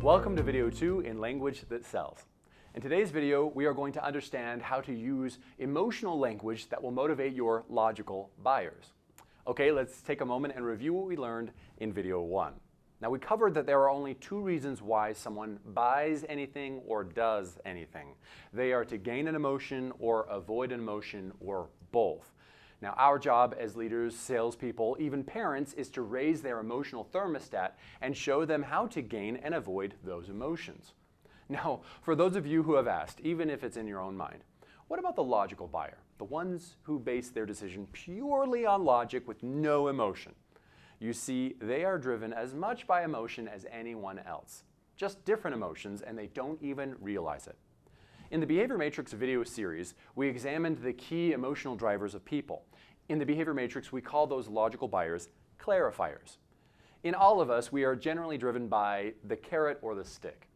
Welcome to video 2 in Language That Sells. In today's video, we are going to understand how to use emotional language that will motivate your logical buyers. Okay, let's take a moment and review what we learned in video 1. Now, we covered that there are only two reasons why someone buys anything or does anything. They are to gain an emotion or avoid an emotion or both. Now, our job as leaders, salespeople, even parents, is to raise their emotional thermostat and show them how to gain and avoid those emotions. Now, for those of you who have asked, even if it's in your own mind, what about the logical buyer, the ones who base their decision purely on logic with no emotion? You see, they are driven as much by emotion as anyone else, just different emotions, and they don't even realize it. In the Behavior Matrix video series, we examined the key emotional drivers of people. In the Behavior Matrix, we call those logical buyers clarifiers. In all of us, we are generally driven by the carrot or the stick,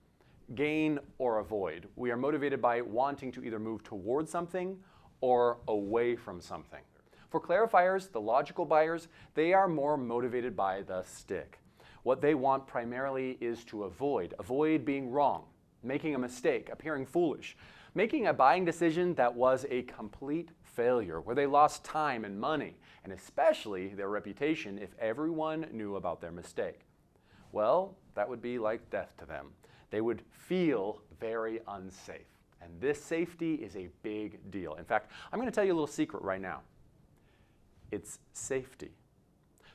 gain or avoid. We are motivated by wanting to either move towards something or away from something. For clarifiers, the logical buyers, they are more motivated by the stick. What they want primarily is to avoid being wrong, making a mistake, appearing foolish, making a buying decision that was a complete failure, where they lost time and money, and especially their reputation if everyone knew about their mistake. Well, that would be like death to them. They would feel very unsafe. And this safety is a big deal. In fact, I'm going to tell you a little secret right now. It's safety.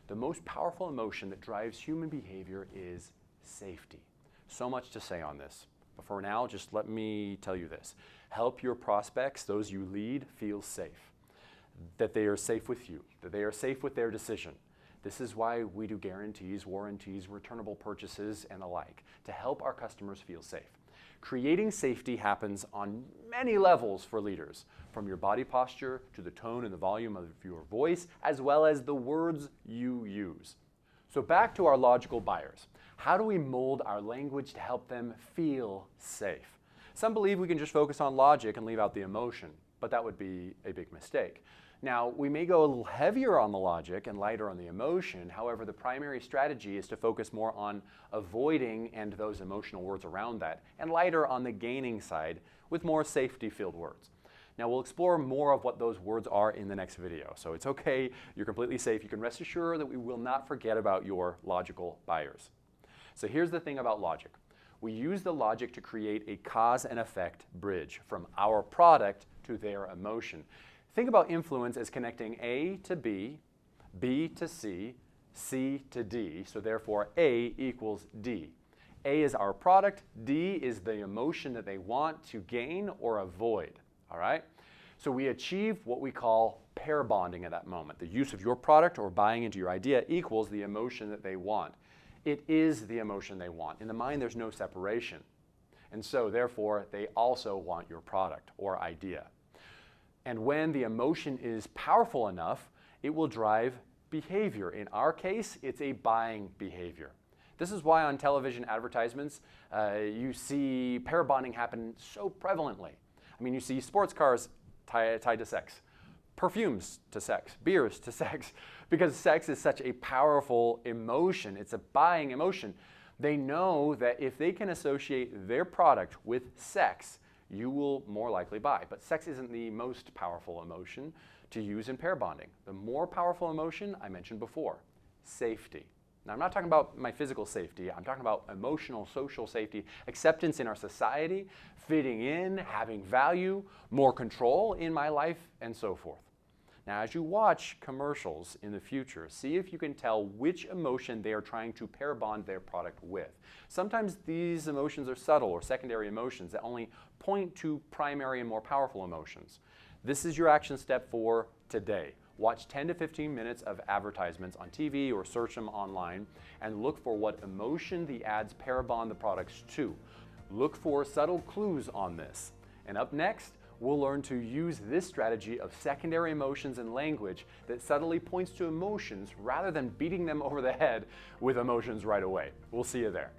The most powerful emotion that drives human behavior is safety. So much to say on this. But for now, just let me tell you this. Help your prospects, those you lead, feel safe. That they are safe with you. That they are safe with their decision. This is why we do guarantees, warranties, returnable purchases, and the like, to help our customers feel safe. Creating safety happens on many levels for leaders, from your body posture to the tone and the volume of your voice, as well as the words you use. So back to our logical buyers. How do we mold our language to help them feel safe? Some believe we can just focus on logic and leave out the emotion, but that would be a big mistake. Now, we may go a little heavier on the logic and lighter on the emotion. However, the primary strategy is to focus more on avoiding and those emotional words around that, and lighter on the gaining side with more safety-filled words. Now, we'll explore more of what those words are in the next video. So it's okay, you're completely safe. You can rest assured that we will not forget about your logical buyers. So here's the thing about logic. We use the logic to create a cause and effect bridge from our product to their emotion. Think about influence as connecting A to B, B to C, C to D, so therefore A equals D. A is our product, D is the emotion that they want to gain or avoid, all right? So we achieve what we call pair bonding at that moment. The use of your product or buying into your idea equals the emotion that they want. It is the emotion they want. In the mind, there's no separation. And so therefore, they also want your product or idea. And when the emotion is powerful enough, it will drive behavior. In our case, it's a buying behavior. This is why on television advertisements, you see pair bonding happen so prevalently. I mean, you see sports cars tied to sex, perfumes to sex, beers to sex, because sex is such a powerful emotion. It's a buying emotion. They know that if they can associate their product with sex, you will more likely buy. But sex isn't the most powerful emotion to use in pair bonding. The more powerful emotion I mentioned before, safety. Now, I'm not talking about my physical safety. I'm talking about emotional, social safety, acceptance in our society, fitting in, having value, more control in my life, and so forth. Now, as you watch commercials in the future, see if you can tell which emotion they are trying to pair bond their product with. Sometimes these emotions are subtle or secondary emotions that only point to primary and more powerful emotions. This is your action step for today. Watch 10 to 15 minutes of advertisements on TV or search them online and look for what emotion the ads pair bond the products to. Look for subtle clues on this. And up next, we'll learn to use this strategy of secondary emotions and language that subtly points to emotions rather than beating them over the head with emotions right away. We'll see you there.